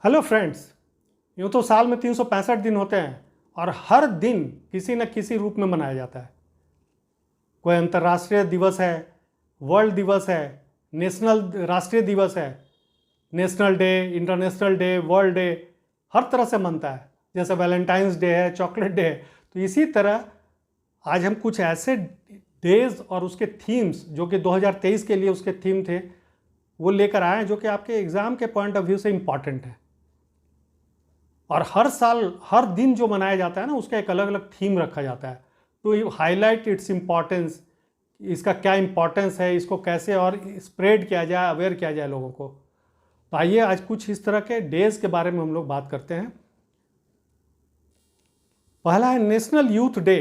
Hello friends. यूँ तो साल में 365 दिन होते हैं और हर दिन किसी न किसी रूप में मनाया जाता है। कोई अंतर्राष्ट्रीय दिवस है, वर्ल्ड दिवस है, नेशनल राष्ट्रीय दिवस है, national day, international day, world day, हर तरह से मनता है। जैसे वैलेंटाइंस डे है, चॉकलेट डे है। तो इसी तरह आज हम कुछ ऐसे डेज और उसके थीम्स जो कि 2023 के लिए उसके थीम थे वो लेकर आए हैं, जो कि आपके एग्ज़ाम के पॉइंट ऑफ व्यू से इम्पॉर्टेंट है। और हर साल हर दिन जो मनाया जाता है ना, उसका एक अलग अलग थीम रखा जाता है टू हाईलाइट इट्स इम्पॉर्टेंस, इसका क्या इम्पॉर्टेंस है, इसको कैसे और स्प्रेड किया जाए, अवेयर किया जाए लोगों को। तो आइए आज कुछ इस तरह के डेज के बारे में हम लोग बात करते हैं। पहला है national youth day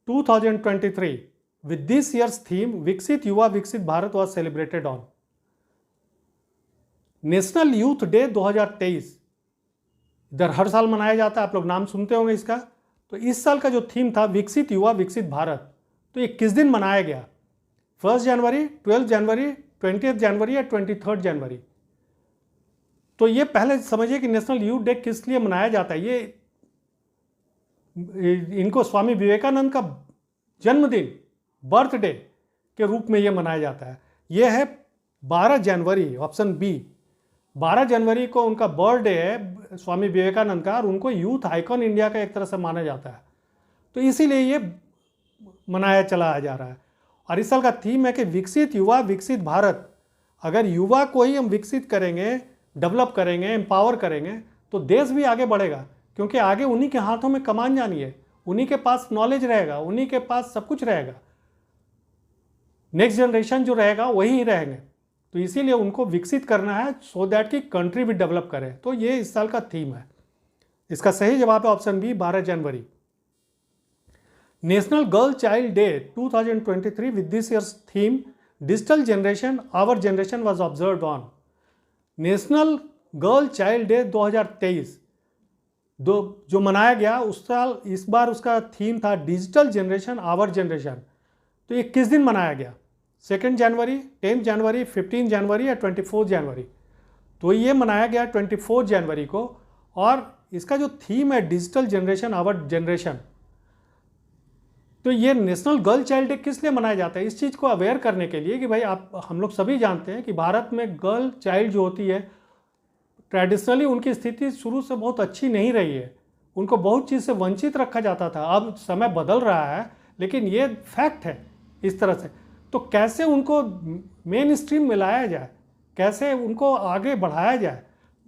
2023 with this year's theme विकसित युवा विकसित Bharat was celebrated on. National youth day 2023 इधर हर साल मनाया जाता है, आप लोग नाम सुनते होंगे इसका। तो इस साल का जो थीम था विकसित युवा विकसित भारत, तो ये किस दिन मनाया गया? 1 जनवरी, 12 जनवरी, 20 जनवरी या 23 जनवरी? तो ये पहले समझिए कि नेशनल यूथ डे किस लिए मनाया जाता है। ये इनको स्वामी विवेकानंद का जन्मदिन, बर्थडे के रूप में ये मनाया जाता है। ये है 12 जनवरी, ऑप्शन बी। 12 जनवरी को उनका बर्थडे है स्वामी विवेकानंद का, और उनको यूथ आइकॉन इंडिया का एक तरह से माना जाता है। तो इसीलिए ये मनाया चला जा रहा है। और इस साल का थीम है कि विकसित युवा विकसित भारत। अगर युवा को ही हम विकसित करेंगे, डेवलप करेंगे, एम्पावर करेंगे, तो देश भी आगे बढ़ेगा। क्योंकि आगे उन्हीं के हाथों में कमान जानी है, उन्हीं के पास नॉलेज रहेगा, उन्हीं के पास सब कुछ रहेगा। नेक्स्ट जनरेशन जो रहेगा वही रहेंगे। तो इसीलिए उनको विकसित करना है सो दैट कि कंट्री भी डेवलप करे। तो ये इस साल का थीम है। इसका सही जवाब है ऑप्शन बी, 12 जनवरी। National girl child day 2023 with this year's theme digital generation our generation was observed on. National girl child day 2023 जो मनाया गया उस साल, इस बार उसका थीम था डिजिटल जनरेशन आवर जनरेशन। तो ये किस दिन मनाया गया? 2 जनवरी, 10 जनवरी, 15 जनवरी या 24 जनवरी? तो ये मनाया गया 24 जनवरी को। और इसका जो थीम है डिजिटल जनरेशन आवर जनरेशन। तो ये नेशनल गर्ल चाइल्ड डे किस लिए मनाया जाता है? इस चीज़ को अवेयर करने के लिए कि भाई हम लोग सभी जानते हैं कि भारत में गर्ल चाइल्ड जो होती है, ट्रेडिशनली उनकी स्थिति शुरू से बहुत अच्छी नहीं रही है। उनको बहुत चीज़ से वंचित रखा जाता था। अब समय बदल रहा है, लेकिन ये फैक्ट है इस तरह से। तो कैसे उनको मेन स्ट्रीम में लाया जाए, कैसे उनको आगे बढ़ाया जाए,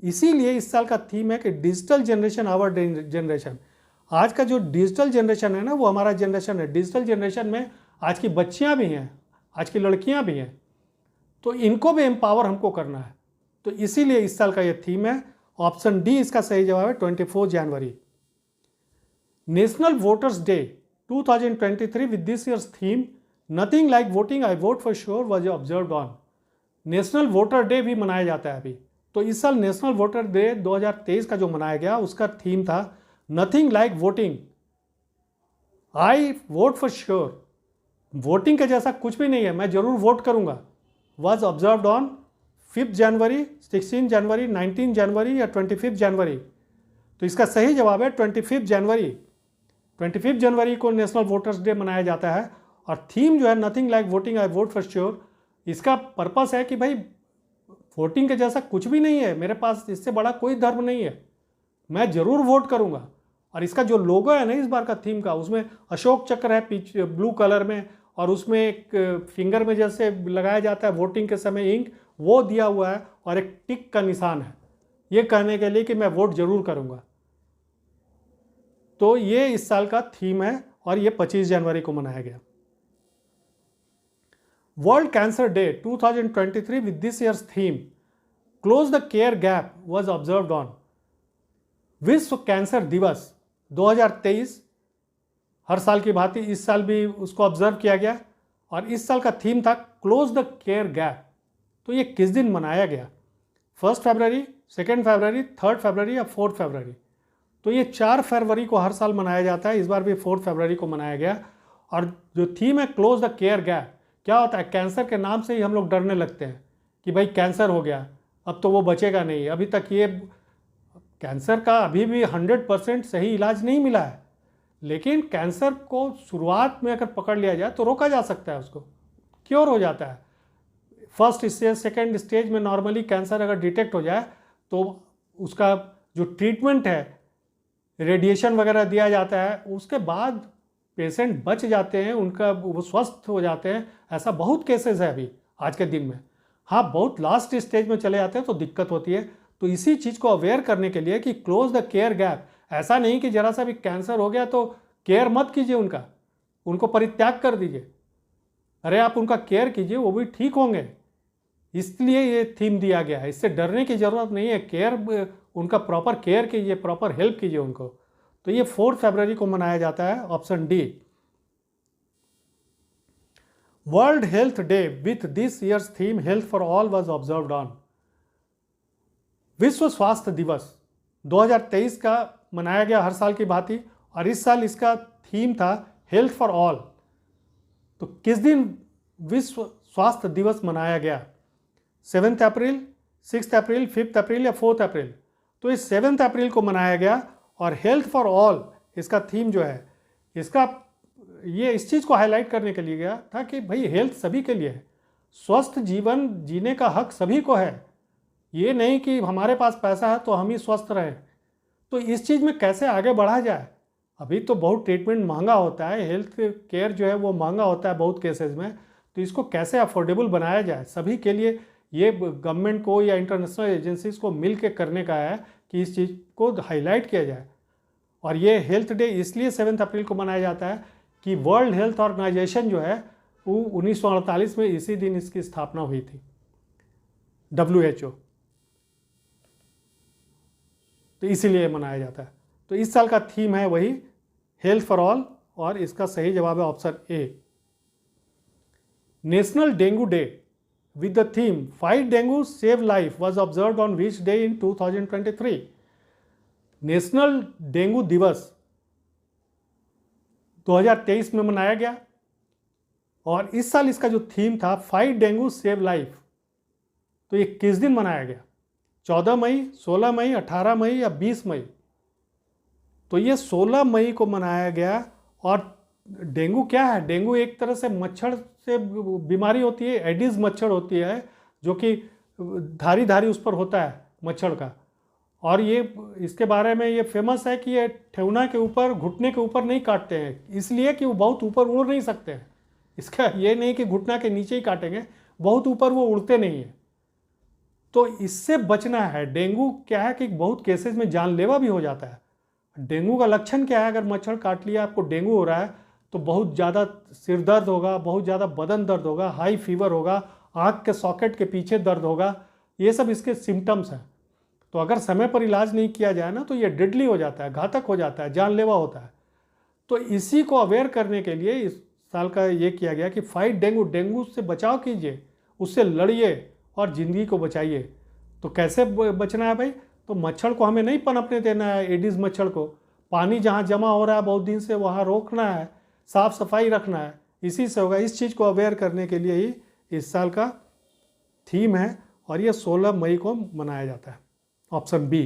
इसीलिए इस साल का थीम है कि डिजिटल जनरेशन आवर जनरेशन। आज का जो डिजिटल जनरेशन है ना, वो हमारा जनरेशन है। डिजिटल जनरेशन में आज की बच्चियां भी हैं, आज की लड़कियां भी हैं। तो इनको भी एम्पावर हमको करना है। तो इसीलिए इस साल का ये थीम है। ऑप्शन डी इसका सही जवाब है, 24 जनवरी। National voters day 2023 with this year's theme nothing like voting I vote for sure was observed on. National voter day भी मनाया जाता है अभी। तो इस साल नेशनल वोटर डे 2023 का जो मनाया गया, उसका थीम था nothing like voting I vote for sure. Voting के जैसा कुछ भी नहीं है, मैं जरूर वोट करूंगा। वॉज ऑब्जर्व्ड ऑन 5 जनवरी, 16 जनवरी, 19 जनवरी या 25 जनवरी? तो इसका सही जवाब है 25 जनवरी। 25 जनवरी को नेशनल वोटर्स डे मनाया जाता है। और थीम जो है nothing like voting I vote for sure, इसका पर्पस है कि भाई वोटिंग के जैसा कुछ भी नहीं है, मेरे पास इससे बड़ा कोई धर्म नहीं है, मैं जरूर वोट करूंगा। और इसका जो लोगो है ना इस बार का थीम का, उसमें अशोक चक्र है पीछे ब्लू कलर में, और उसमें एक फिंगर में जैसे लगाया जाता है वोटिंग के समय इंक, वो दिया हुआ है, और एक टिक का निशान है, ये कहने के लिए कि मैं वोट जरूर करूंगा। तो ये इस साल का थीम है और ये 25 जनवरी को मनाया गया। World cancer day 2023 with this year's theme close the care gap was observed on. विश्व कैंसर दिवस 2023 हर साल की भांति इस साल भी उसको ऑब्जर्व किया गया, और इस साल का थीम था क्लोज द केयर गैप। तो ये किस दिन मनाया गया? 1 फरवरी, 2 फरवरी, 3 फरवरी या 4 फरवरी? तो ये 4 फरवरी को हर साल मनाया जाता है। इस बार भी 4 फरवरी को मनाया गया। और जो थीम है क्लोज द केयर गैप, क्या होता है? कैंसर के नाम से ही हम लोग डरने लगते हैं कि भाई कैंसर हो गया, अब तो वो बचेगा नहीं। अभी तक ये कैंसर का अभी भी 100% सही इलाज नहीं मिला है, लेकिन कैंसर को शुरुआत में अगर पकड़ लिया जाए तो रोका जा सकता है, उसको क्योर हो जाता है। फर्स्ट स्टेज सेकेंड स्टेज में नॉर्मली कैंसर अगर डिटेक्ट हो जाए तो उसका जो ट्रीटमेंट है, रेडिएशन वगैरह दिया जाता है, उसके बाद पेशेंट बच जाते हैं, उनका वो स्वस्थ हो जाते हैं। ऐसा बहुत केसेस है अभी आज के दिन में। हाँ, बहुत लास्ट स्टेज में चले जाते हैं तो दिक्कत होती है। तो इसी चीज़ को अवेयर करने के लिए कि क्लोज द केयर गैप, ऐसा नहीं कि जरा सा भी कैंसर हो गया तो केयर मत कीजिए उनका, उनको परित्याग कर दीजिए। अरे आप उनका केयर कीजिए, वो भी ठीक होंगे। इसलिए ये थीम दिया गया है, इससे डरने की ज़रूरत नहीं है। केयर, उनका प्रॉपर केयर कीजिए, प्रॉपर हेल्प कीजिए उनको। तो ये 4 फरवरी को मनाया जाता है, option D. World health day with this year's theme health for all was observed on. विश्व स्वास्थ्य दिवस 2023 का मनाया गया हर साल की भांति, और इस साल इसका थीम था हेल्थ फॉर ऑल। तो किस दिन विश्व स्वास्थ्य दिवस मनाया गया? 7 अप्रैल, 6 अप्रैल, 5 अप्रैल या 4 अप्रैल? तो इस 7 अप्रैल को मनाया गया। और हेल्थ फॉर ऑल इसका थीम जो है, इसका ये इस चीज़ को हाईलाइट करने के लिए गया था कि भाई हेल्थ सभी के लिए है, स्वस्थ जीवन जीने का हक सभी को है। ये नहीं कि हमारे पास पैसा है तो हम ही स्वस्थ रहें। तो इस चीज़ में कैसे आगे बढ़ा जाए? अभी तो बहुत ट्रीटमेंट महंगा होता है, हेल्थ केयर जो है वो महंगा होता है बहुत केसेस में। तो इसको कैसे अफोर्डेबल बनाया जाए सभी के लिए, ये गवर्नमेंट को या इंटरनेशनल एजेंसीज को मिल के करने का है कि इस चीज़ को हाईलाइट किया जाए। और ये हेल्थ डे इसलिए 7 अप्रैल को मनाया जाता है कि वर्ल्ड हेल्थ ऑर्गेनाइजेशन जो है वो 1948 में इसी दिन इसकी स्थापना हुई थी, WHO। तो इसीलिए मनाया जाता है। तो इस साल का थीम है वही हेल्थ फॉर ऑल, और इसका सही जवाब है option A. National dengue day with the theme Fight Dengue Save Life was observed on which day in 2023? National dengue दिवस 2023 में मनाया गया, और इस साल इसका जो थीम था फाइट डेंगू सेव लाइफ। तो ये किस दिन मनाया गया? 14 मई, 16 मई, 18 मई या 20 मई? तो ये 16 मई को मनाया गया। और डेंगू क्या है? डेंगू एक तरह से मच्छर से बीमारी होती है, एडिस मच्छर होती है, जो कि धारी धारी उस पर होता है मच्छर का। और ये इसके बारे में ये फेमस है कि ये ठेवना के ऊपर, घुटने के ऊपर नहीं काटते हैं, इसलिए कि वो बहुत ऊपर उड़ नहीं सकते हैं। इसका ये नहीं कि घुटना के नीचे ही काटेंगे, बहुत ऊपर वो उड़ते नहीं हैं। तो इससे बचना है। डेंगू क्या है कि बहुत केसेस में जानलेवा भी हो जाता है। डेंगू का लक्षण क्या है? अगर मच्छर काट लिया, आपको डेंगू हो रहा है, तो बहुत ज़्यादा सिर दर्द होगा, बहुत ज़्यादा बदन दर्द होगा, हाई फीवर होगा, आँख के सॉकेट के पीछे दर्द होगा। ये सब इसके सिम्टम्स हैं। तो अगर समय पर इलाज नहीं किया जाए ना तो ये डेडली हो जाता है, घातक हो जाता है, जानलेवा होता है। तो इसी को अवेयर करने के लिए इस साल का ये किया गया कि फाइट डेंगू, डेंगू से बचाव कीजिए, उससे लड़िए और ज़िंदगी को बचाइए। तो कैसे बचना है भाई? तो मच्छर को हमें नहीं पनपने देना है, एडिस मच्छर को। पानी जहाँ जमा हो रहा है बहुत दिन से वहाँ रोकना है, साफ सफाई रखना है, इसी से होगा। इस चीज़ को अवेयर करने के लिए ही इस साल का थीम है, और ये 16 मई को मनाया जाता है, option B.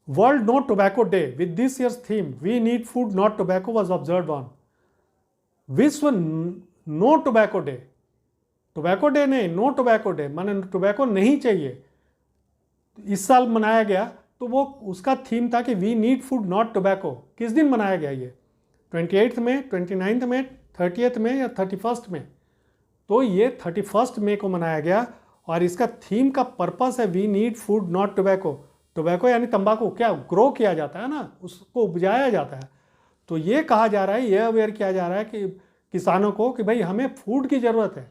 World no tobacco day with this year's theme we need food not tobacco was observe on. विश्व no tobacco day, tobacco day नहीं, नो टोबैको डे माने टोबैको नहीं चाहिए, इस साल मनाया गया। तो वो उसका थीम था कि we need food not tobacco. किस दिन मनाया गया ये? 28 में, 29 में, 30 में या 31 में? तो ये 31 मई को मनाया गया। और इसका थीम का पर्पस है we need food not tobacco. Tobacco यानी तंबाकू क्या ग्रो किया जाता है ना, उसको उपजाया जाता है। तो ये कहा जा रहा है, ये अवेयर किया जा रहा है कि किसानों को कि भाई हमें फूड की ज़रूरत है,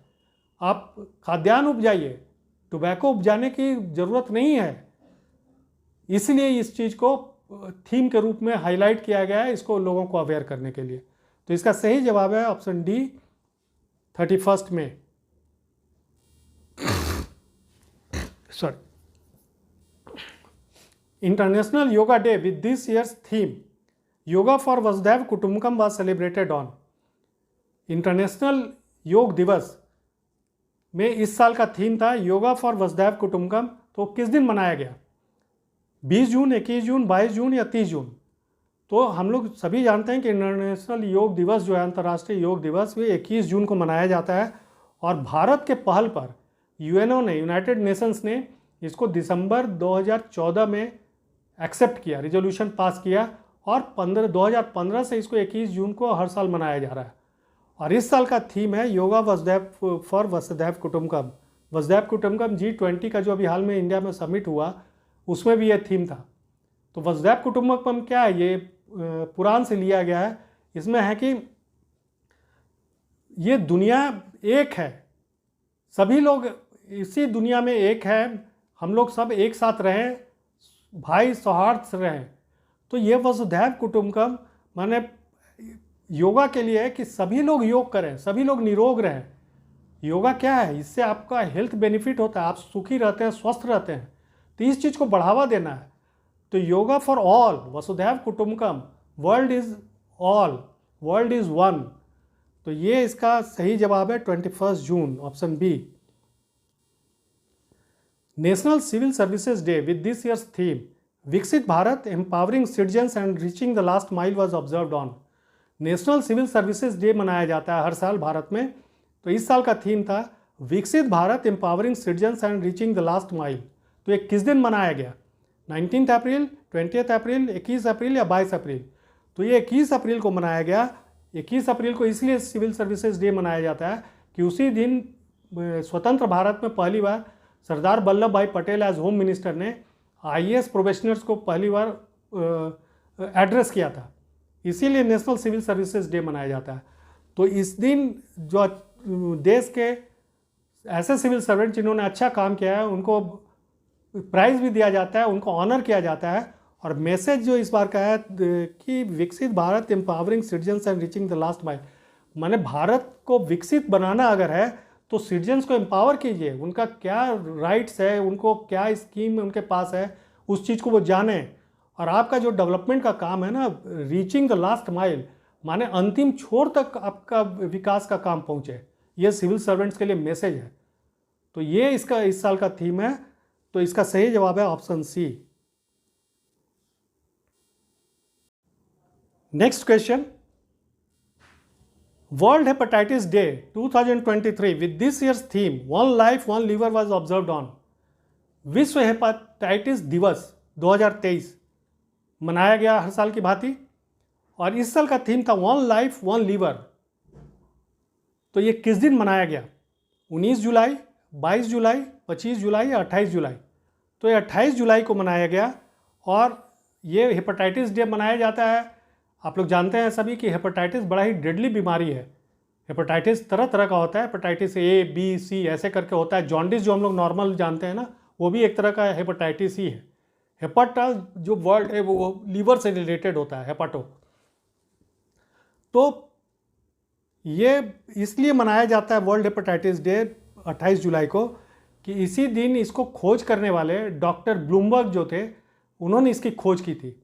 आप खाद्यान्न उपजाइए, टोबैको उपजाने की ज़रूरत नहीं है। इसलिए इस चीज़ को थीम के रूप में हाईलाइट किया गया है, इसको लोगों को अवेयर करने के लिए। तो इसका सही जवाब है ऑप्शन डी, 31 में। Sorry. International yoga day with this year's theme yoga for वसुधैव कुटुंबकम वाज सेलिब्रेटेड ऑन। इंटरनेशनल योग दिवस में इस साल का थीम था योगा फॉर वसुधैव कुटुंबकम। तो किस दिन मनाया गया? 20 जून, 21 जून, 22 जून या 30 जून? तो हम लोग सभी जानते हैं कि इंटरनेशनल योग दिवस जो है, अंतर्राष्ट्रीय योग दिवस, वे 21 जून को मनाया जाता है। और भारत के पहल पर यूएनओ ने, यूनाइटेड नेशंस ने इसको दिसंबर 2014 में एक्सेप्ट किया, रिजोल्यूशन पास किया, और 2015 से इसको 21 जून को हर साल मनाया जा रहा है। और इस साल का थीम है योगा वसुधैव फॉर वसुधैव कुटुंबकम। वसुधैव कुटुंबकम G20 का जो अभी हाल में इंडिया में समिट हुआ, उसमें भी यह थीम था। तो वसुधैव कुटुंबकम क्या है? ये पुराण से लिया गया है। इसमें है कि ये दुनिया एक है, सभी लोग इसी दुनिया में एक है, हम लोग सब एक साथ रहें, भाई सौहार्द से रहें। तो ये वसुधैव कुटुंबकम माने योगा के लिए है कि सभी लोग योग करें, सभी लोग निरोग रहें। योगा क्या है? इससे आपका हेल्थ बेनिफिट होता है, आप सुखी रहते हैं, स्वस्थ रहते हैं। तो इस चीज़ को बढ़ावा देना है। तो योगा फॉर ऑल, वसुधैव कुटुंबकम, world is all, world is one. तो ये इसका सही जवाब है 21 जून, option B. National civil services day with this year's theme Viksit Bharat empowering citizens and reaching the last mile was observed on. National civil services day मनाया जाता है हर साल भारत में। तो इस साल का थीम था विकसित Bharat empowering citizens and reaching the last mile. तो ये किस दिन मनाया गया? 19 अप्रैल, 20 अप्रैल, 21 अप्रैल या 22 अप्रैल? तो ये 21 अप्रैल को मनाया गया। 21 अप्रैल को इसलिए सिविल सर्विसेज डे मनाया जाता है कि उसी दिन स्वतंत्र भारत में पहली बार सरदार वल्लभ भाई पटेल एज होम मिनिस्टर ने IAS प्रोबेशनर्स को पहली बार एड्रेस किया था। इसीलिए नेशनल सिविल सर्विसेज डे मनाया जाता है। तो इस दिन जो देश के ऐसे सिविल सर्वेंट जिन्होंने अच्छा काम किया है, उनको प्राइज़ भी दिया जाता है, उनको ऑनर किया जाता है। और मैसेज जो इस बार का है कि विकसित Bharat empowering citizens and reaching the last mile, माने भारत को विकसित बनाना अगर है तो सिटीजन्स को एम्पावर कीजिए, उनका क्या राइट्स है, उनको क्या स्कीम उनके पास है, उस चीज़ को वो जाने। और आपका जो डेवलपमेंट का काम है ना, रीचिंग द लास्ट माइल, माने अंतिम छोर तक आपका विकास का काम पहुँचे, ये सिविल सर्वेंट्स के लिए मैसेज है। तो ये इसका इस साल का थीम है। तो इसका सही जवाब है option C. Next question, world hepatitis day 2023 with this year's theme one life one liver was observed on. विश्व हेपेटाइटिस दिवस 2023 मनाया गया हर साल की भांति, और इस साल का थीम था वन लाइफ वन लीवर। तो ये किस दिन मनाया गया? 19 जुलाई, 22 जुलाई, 25 जुलाई या 28 जुलाई? तो ये 28 जुलाई को मनाया गया। और ये हेपेटाइटिस डे मनाया जाता है। आप लोग जानते हैं सभी कि हेपेटाइटिस बड़ा ही डेडली बीमारी है। हेपेटाइटिस तरह तरह का होता है, हेपेटाइटिस A, B, C ऐसे करके होता है। जॉन्डिस जो हम लोग नॉर्मल जानते हैं ना, वो भी एक तरह का हेपेटाइटिस ही है। हेपाटा जो वर्ड है वो लीवर से रिलेटेड होता है, हेपाटो। तो ये इसलिए मनाया जाता है वर्ल्ड हेपेटाइटिस डे 28 जुलाई को कि इसी दिन इसको खोज करने वाले डॉक्टर ब्लूमबर्ग जो थे, उन्होंने इसकी खोज की थी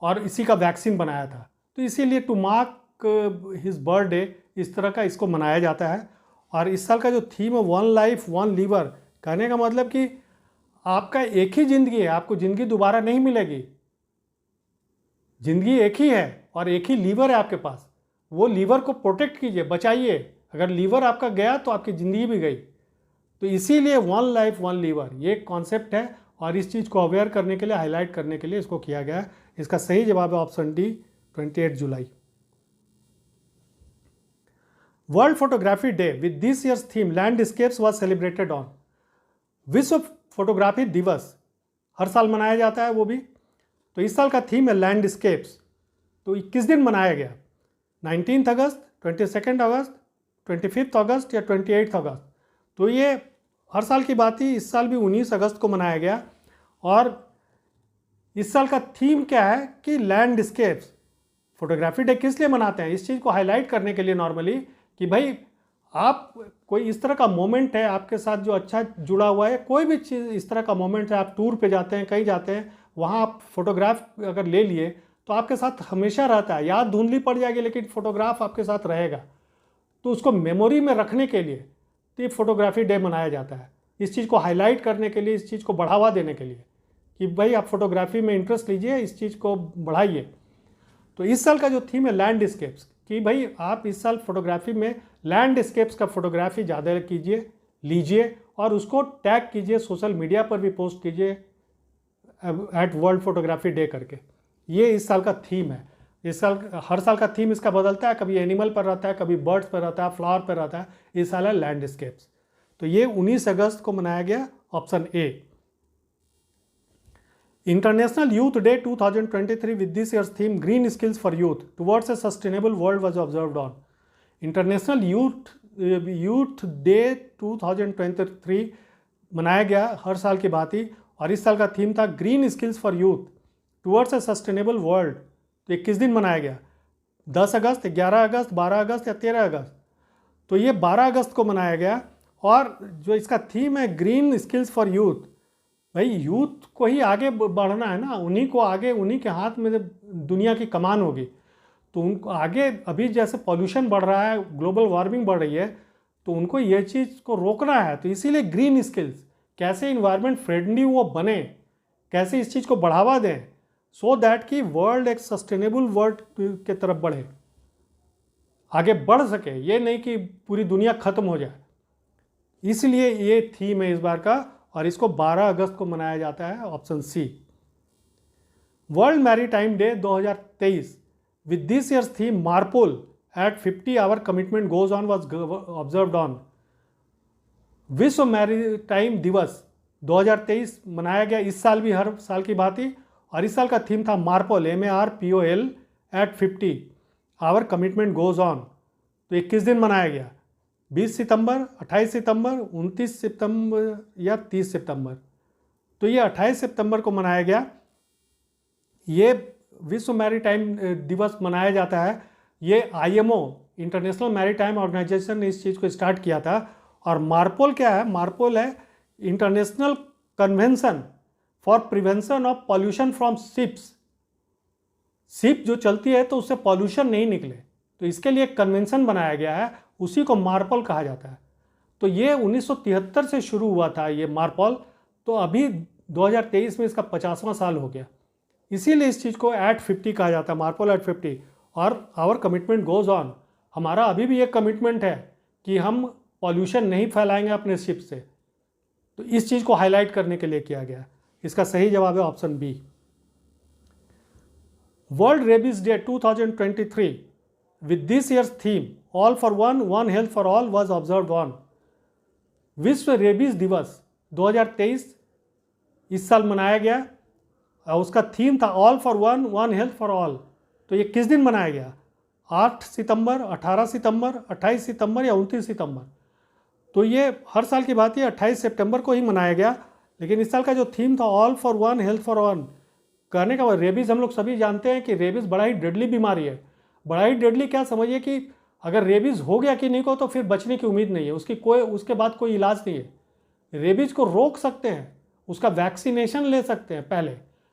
और इसी का वैक्सीन बनाया था। तो इसीलिए टू मार्क हिज बर्थडे इस तरह का इसको मनाया जाता है। और इस साल का जो थीम है वन लाइफ वन लीवर, कहने का मतलब कि आपका एक ही ज़िंदगी है, आपको ज़िंदगी दोबारा नहीं मिलेगी। ज़िंदगी एक ही है और एक ही लीवर है आपके पास। वो लीवर को प्रोटेक्ट कीजिए, बचाइए। अगर लीवर आपका गया तो आपकी ज़िंदगी भी गई। तो इसीलिए वन लाइफ वन लीवर ये कॉन्सेप्ट है, और इस चीज़ को अवेयर करने के लिए, हाईलाइट करने के लिए इसको किया गया है। इसका सही जवाब है option D, 28 July. World photography day with this year's theme landscapes was celebrated on. विश्व फोटोग्राफी दिवस हर साल मनाया जाता है वो भी। तो इस साल का थीम है लैंडस्केप्स। तो किस दिन मनाया गया? 19 अगस्त, 22 अगस्त, 25 अगस्त या 28 अगस्त? तो ये हर साल की बात ही, इस साल भी 19 अगस्त को मनाया गया। और इस साल का थीम क्या है कि लैंडस्केप्स। फोटोग्राफी डे किस लिए मनाते हैं? इस चीज़ को हाईलाइट करने के लिए नॉर्मली कि भाई आप कोई इस तरह का मोमेंट है आपके साथ जो अच्छा जुड़ा हुआ है, कोई भी चीज़ इस तरह का मोमेंट है, आप टूर पे जाते हैं, कहीं जाते हैं, वहाँ आप फोटोग्राफ अगर ले लिए तो आपके साथ हमेशा रहता है। याद धुंधली पड़ जाएगी लेकिन फोटोग्राफ आपके साथ रहेगा। तो उसको मेमोरी में रखने के लिए अंतर्राष्ट्रीय फोटोग्राफी डे मनाया जाता है, इस चीज़ को हाईलाइट करने के लिए, इस चीज़ को बढ़ावा देने के लिए कि भाई आप फोटोग्राफी में इंटरेस्ट लीजिए, इस चीज़ को बढ़ाइए। तो इस साल का जो थीम है लैंडस्केप्स, कि भाई आप इस साल फोटोग्राफी में लैंडस्केप्स का फोटोग्राफी ज़्यादा लीजिए और उसको टैग कीजिए, सोशल मीडिया पर भी पोस्ट कीजिए एट वर्ल्ड फोटोग्राफी डे करके। ये इस साल का थीम है। इस साल हर साल का थीम इसका बदलता है, कभी एनिमल पर रहता है, कभी बर्ड्स पर रहता है, फ्लावर पर रहता है। इस साल है लैंडस्केप्स। तो ये 19 अगस्त को मनाया गया, option A. International youth day 2023 with this year's theme Green Skills for Youth towards a sustainable world was observed on. International youth day 2023 मनाया गया हर साल की बात ही, और इस साल का थीम था green skills for youth towards a sustainable world. तो ये किस दिन मनाया गया? 10 अगस्त, 11 अगस्त, 12 अगस्त या 13 अगस्त? तो ये 12 अगस्त को मनाया गया। और जो इसका थीम है ग्रीन स्किल्स फॉर यूथ, भाई यूथ को ही आगे बढ़ना है ना, उन्हीं को आगे, उन्हीं के हाथ में दुनिया की कमान होगी। तो उनको आगे, अभी जैसे पॉल्यूशन बढ़ रहा है, ग्लोबल वार्मिंग बढ़ रही है, तो उनको ये चीज़ को रोकना है। तो इसीलिए ग्रीन स्किल्स, कैसे इन्वायरमेंट फ्रेंडली वो बने, कैसे इस चीज़ को बढ़ावा दें, सो दैट कि वर्ल्ड एक सस्टेनेबल वर्ल्ड के तरफ बढ़े, आगे बढ़ सके, ये नहीं कि पूरी दुनिया ख़त्म हो जाए। इसलिए ये थीम है इस बार का, और इसको 12 अगस्त को मनाया जाता है, option C. World maritime day 2023 with this year's theme Marpol at 50 hour commitment goes on was observed on. विश्व मैरीटाइम दिवस 2023 मनाया गया, इस साल भी हर साल की बात ही, और इस साल का थीम था MARPOL, MARPOL at 50 hour commitment goes on। तो ये किस दिन मनाया गया? 20 सितंबर, 28 सितंबर, 29 सितंबर या 30 सितंबर? तो ये 28 सितंबर को मनाया गया। ये विश्व मैरीटाइम दिवस मनाया जाता है। ये IMO, इंटरनेशनल मैरीटाइम ऑर्गेनाइजेशन ने इस चीज़ को स्टार्ट किया था। और मार्पोल क्या है? मार्पोल है international convention for prevention of pollution from ships. Ship जो चलती है तो उससे पॉल्यूशन नहीं निकले, तो इसके लिए एक कन्वेंशन बनाया गया है, उसी को मार्पोल कहा जाता है। तो ये 1973 से शुरू हुआ था ये मार्पोल, तो अभी 2023 में इसका 50वां साल हो गया। इसीलिए इस चीज़ को एट 50 कहा जाता है, मार्पोल एट 50। और आवर कमिटमेंट गोज ऑन, हमारा अभी भी एक कमिटमेंट है कि हम पॉल्यूशन नहीं फैलाएंगे अपने शिप से। तो इस चीज़ को हाईलाइट करने के लिए किया गया। इसका सही जवाब है option B. World rabies day 2023 with this year's theme all for one health for all was observed on। विश्व रेबीज दिवस 2023 इस साल मनाया गया, और उसका थीम था all for one health for all. तो ये किस दिन मनाया गया? 8 सितंबर, 18 सितंबर, 28 सितंबर या 29 सितंबर? तो ये हर साल की बात है, 28 सितंबर को ही मनाया गया। लेकिन इस साल का जो थीम था all for one health for all, कहने का रेबीज़, हम लोग सभी जानते हैं कि रेबीज़ बड़ा ही डेडली बीमारी है। बड़ा ही डेडली क्या, समझिए कि अगर रेबीज़ हो गया कि नहीं को, तो फिर बचने की उम्मीद नहीं है, उसके बाद कोई इलाज नहीं है। रेबीज़ को रोक सकते हैं, उसका वैक्सीनेशन ले सकते हैं पहले,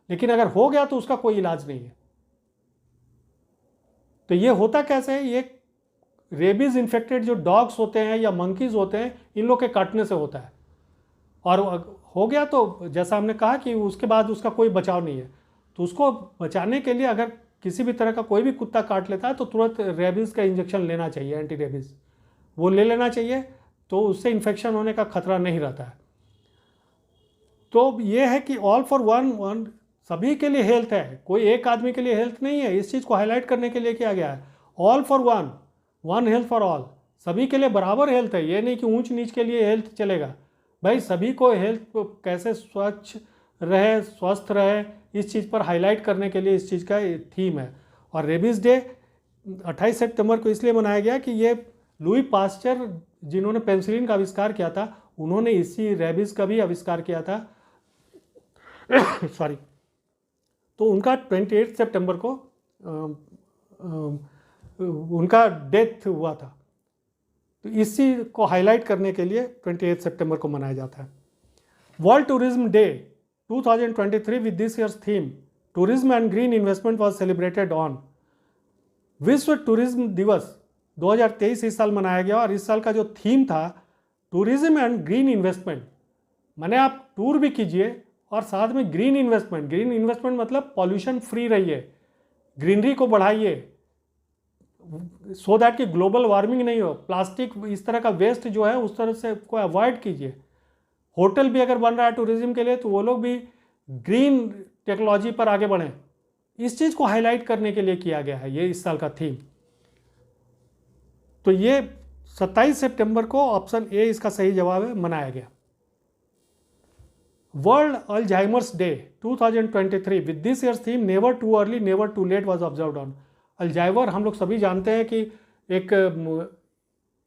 लेकिन अगर हो गया तो उसका कोई इलाज नहीं है। तो ये होता कैसे है? ये रेबीज़ इन्फेक्टेड जो डॉग्स होते हैं या मंकीज़ होते हैं, इन लोग के काटने से होता है। और हो गया तो जैसा हमने कहा कि उसके बाद उसका कोई बचाव नहीं है। तो उसको बचाने के लिए अगर किसी भी तरह का कोई भी कुत्ता काट लेता है तो तुरंत रेबीज़ का इंजेक्शन लेना चाहिए, एंटी रेबीज़ वो ले लेना चाहिए, तो उससे इन्फेक्शन होने का खतरा नहीं रहता है। तो ये है कि ऑल फॉर वन सभी के लिए हेल्थ है, कोई एक आदमी के लिए हेल्थ नहीं है। इस चीज़ को हाईलाइट करने के लिए किया गया है, all for one health for all, सभी के लिए बराबर हेल्थ है। ये नहीं कि ऊंच नीच के लिए हेल्थ चलेगा, भाई सभी को हेल्थ कैसे स्वच्छ रहे, स्वस्थ रहे, इस चीज़ पर हाईलाइट करने के लिए इस चीज़ का थीम है। और रेबीज़ डे 28 सितंबर को इसलिए मनाया गया कि ये लुई पास्चर, जिन्होंने पेनिसिलिन का आविष्कार किया था, उन्होंने इसी रेबीज़ का भी आविष्कार किया था सॉरी। तो उनका 28 सितंबर को उनका डेथ हुआ था। तो इसी को हाईलाइट करने के लिए 28 सितंबर को मनाया जाता है। World tourism day 2023 with this year's theme tourism and green investment was celebrated on. विश्व टूरिज्म दिवस 2023 इस साल मनाया गया, और इस साल का जो थीम था टूरिज्म एंड ग्रीन इन्वेस्टमेंट, माने आप टूर भी कीजिए और साथ में ग्रीन इन्वेस्टमेंट। ग्रीन इन्वेस्टमेंट मतलब पॉल्यूशन फ्री रहिए, ग्रीनरी को बढ़ाइए, सो दैट कि ग्लोबल वार्मिंग नहीं हो। प्लास्टिक इस तरह का वेस्ट जो है उस तरह से को अवॉइड कीजिए। होटल भी अगर बन रहा है टूरिज्म के लिए तो वो लोग भी ग्रीन टेक्नोलॉजी पर आगे बढ़ें। इस चीज़ को हाईलाइट करने के लिए किया गया है ये इस साल का थीम। तो ये 27 सितंबर को ऑप्शन ए इसका सही जवाब है, मनाया गया। World Alzheimer's day 2023 with this year's theme never too early never too late was observed on. Alzheimer हम लोग सभी जानते हैं कि एक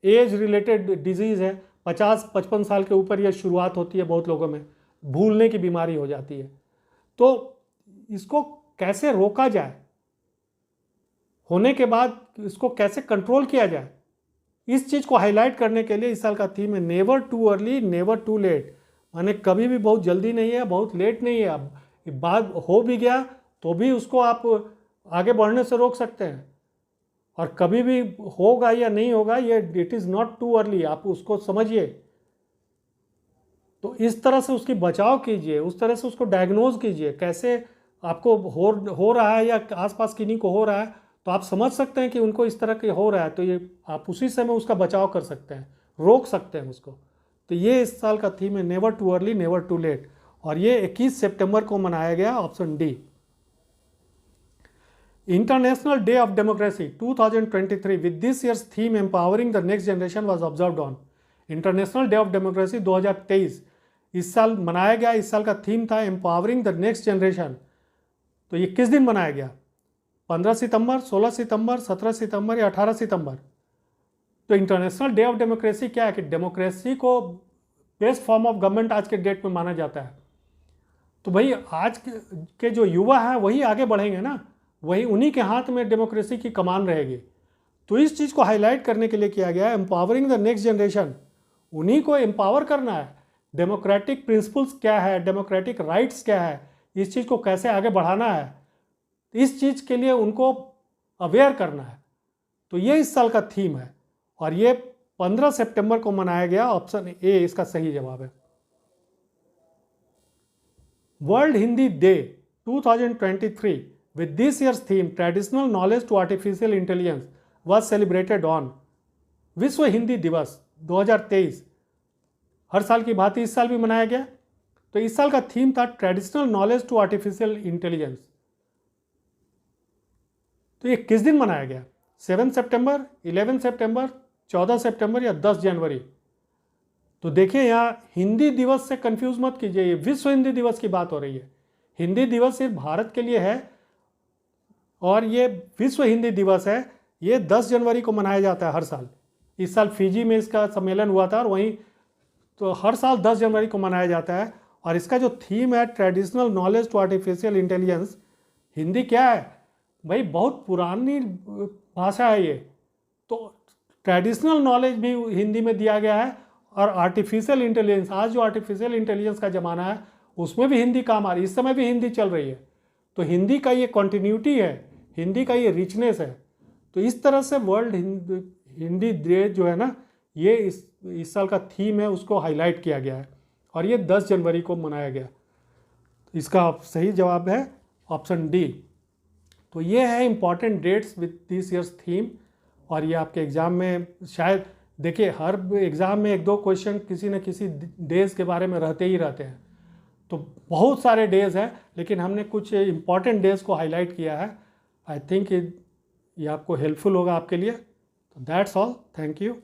एज रिलेटेड डिजीज़ है। 50-55 साल के ऊपर यह शुरुआत होती है, बहुत लोगों में भूलने की बीमारी हो जाती है। तो इसको कैसे रोका जाए, होने के बाद इसको कैसे कंट्रोल किया जाए, इस चीज़ को हाईलाइट करने के लिए इस साल का थीम है never too early never too late. माने कभी भी बहुत जल्दी नहीं है, बहुत लेट नहीं है। अब बात हो भी गया तो भी उसको आप आगे बढ़ने से रोक सकते हैं, और कभी भी होगा या नहीं होगा ये it is not too early, आप उसको समझिए। तो इस तरह से उसकी बचाव कीजिए, उस तरह से उसको डायग्नोज कीजिए। कैसे आपको हो रहा है या आसपास किन्हीं को हो रहा है तो आप समझ सकते हैं कि उनको इस तरह के हो रहा है, तो ये आप उसी समय उसका बचाव कर सकते हैं, रोक सकते हैं उसको। तो ये इस साल का थीम है never too early never too late, और ये 21 सितंबर को मनाया गया, option D. International day of democracy 2023 with this year's theme empowering the next generation was observed on. International day of democracy 2023 इस साल मनाया गया। इस साल का थीम था एम्पावरिंग द नेक्स्ट जनरेशन। तो ये किस दिन मनाया गया? 15 सितंबर, 16 सितंबर, 17 सितंबर या 18 सितंबर? तो इंटरनेशनल डे ऑफ डेमोक्रेसी क्या है कि डेमोक्रेसी को बेस्ट फॉर्म ऑफ गवर्नमेंट आज के डेट में माना जाता है। तो भाई आज के जो युवा हैं वही आगे बढ़ेंगे ना, वही उन्हीं के हाथ में डेमोक्रेसी की कमान रहेगी। तो इस चीज़ को हाईलाइट करने के लिए किया गया है एम्पावरिंग द नेक्स्ट जनरेशन। उन्हीं को एम्पावर करना है। डेमोक्रेटिक प्रिंसिपल्स क्या है, डेमोक्रेटिक राइट्स क्या है, इस चीज़ को कैसे आगे बढ़ाना है, इस चीज़ के लिए उनको अवेयर करना है। तो ये इस साल का थीम है, और ये 15 सितंबर को मनाया गया। ऑप्शन ए इसका सही जवाब है। World Hindi day 2023 with this year's theme traditional knowledge to artificial intelligence was celebrated on. विश्व हिंदी दिवस 2023 हर साल की भांति इस साल भी मनाया गया। तो इस साल का थीम था traditional knowledge to artificial intelligence. तो ये किस दिन मनाया गया? 7 सितंबर, 11 सितंबर, 14 सितंबर या 10 जनवरी? तो देखिए यहाँ हिंदी दिवस से कंफ्यूज मत कीजिए, ये विश्व हिंदी दिवस की बात हो रही है। हिंदी दिवस सिर्फ भारत के लिए है, और ये विश्व हिंदी दिवस है, ये 10 जनवरी को मनाया जाता है हर साल। इस साल फिजी में इसका सम्मेलन हुआ था, और वहीं तो हर साल 10 जनवरी को मनाया जाता है। और इसका जो थीम है traditional knowledge to artificial intelligence. Hindi क्या है भाई, बहुत पुरानी भाषा है ये। तो ट्रेडिशनल नॉलेज भी हिंदी में दिया गया है, और आर्टिफिशियल इंटेलिजेंस, आज जो आर्टिफिशियल इंटेलिजेंस का ज़माना है उसमें भी हिंदी काम आ रही है। इस समय भी हिंदी चल रही है। तो हिंदी का ये कॉन्टिन्यूटी है, हिंदी का ये रिचनेस है। तो इस तरह से वर्ल्ड हिंदी डे जो है ना, ये इस साल का थीम है, उसको हाईलाइट किया गया है, और ये 10 जनवरी को मनाया गया। इसका सही जवाब है ऑप्शन डी। तो ये है important dates with this year's theme. और ये आपके एग्ज़ाम में शायद देखिए, हर एग्ज़ाम में 1-2 क्वेश्चन किसी न किसी डेज़ के बारे में रहते ही रहते हैं। तो बहुत सारे डेज़ हैं, लेकिन हमने कुछ इंपॉर्टेंट डेज़ को हाईलाइट किया है। आई थिंक ये आपको हेल्पफुल होगा आपके लिए। तो दैट्स ऑल, थैंक यू।